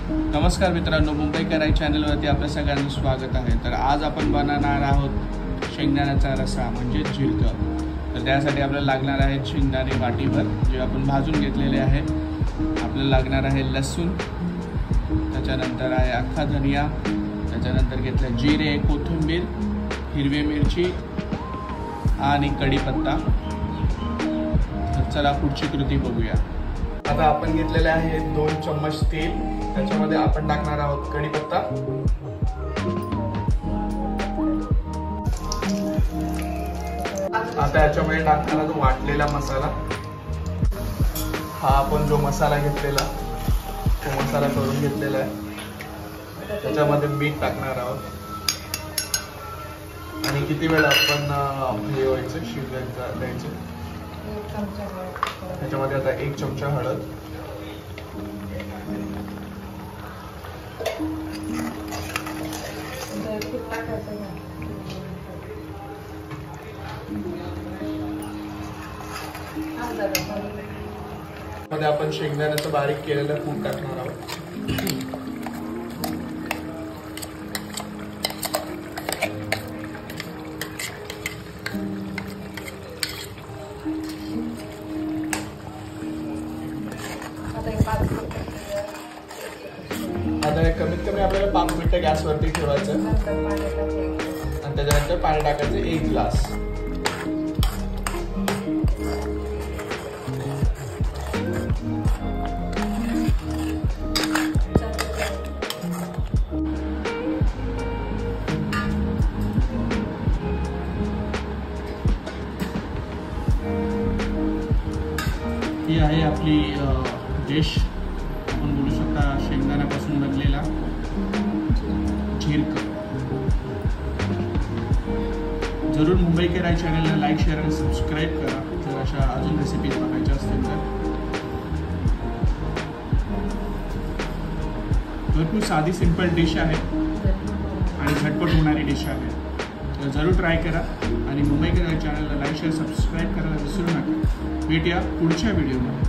नमस्कार मित्रांनो, मुंबईकर आई चॅनलवरती आपल्या सगळ्यांचं स्वागत आहे। तर आज आपण बनवणार आहोत शेंगदाण्याचा रस्सा म्हणजे झिरकं। तर त्यासाठी आपल्याला लागणार आहे शेंगदाणे वाटीभर जे आपण भाजून घेतलेले आहे। आपल्याला लागणार आहे लसूण, त्याच्यानंतर आहे अख्खा धनिया, त्याच्यानंतर घेतलं जिरे, कोथिंबीर, हिरवी मिरची आणि कढीपत्ता। तर चला पुढची कृती बघूया। आता आपण घेतलेले आहे 2 चम्मच तेल, त्याच्यामध्ये आपण टाकणार आहोत कढीपत्ता, आता याच्यामध्ये टाकणार जो वाटलेला मसाला, हा आपण जो मसाला घेतलेला तो मसाला करून घेतलेला आहे। त्याच्यामध्ये मीठ टाकणार आहोत आणि किती वेळ आपण हे व्हायचं शिजायचं द्यायचं। त्याच्यामध्ये आता 1 चमचा हळद, मध्ये आपण शेंगदाण्याचं बारीक केलेलं कूट टाकणार आहोत। आता कमीत कमी आपल्याला 5 मिनिटं गॅसवरती ठेवायचं आणि त्याच्यानंतर पाणी टाकायचं 1 ग्लास। ही आहे आपली डिश, आपण बोलू शकता शेंगदाण्यापासून बनलेला झिरकं। जरूर मुंबईकर आई चॅनलला लाईक, शेअर आणि सबस्क्राईब करा जर अशा अजून रेसिपीज बघायच्या असतील तर। भरपूर साधी सिंपल डिश आहे आणि झटपट होणारी डिश आहे, तर जरूर ट्राय करा आणि मुंबईकर आई चॅनलला लाईक, शेअर, सबस्क्राईब करायला विसरू नका। भेटूया पुढच्या व्हिडिओमध्ये।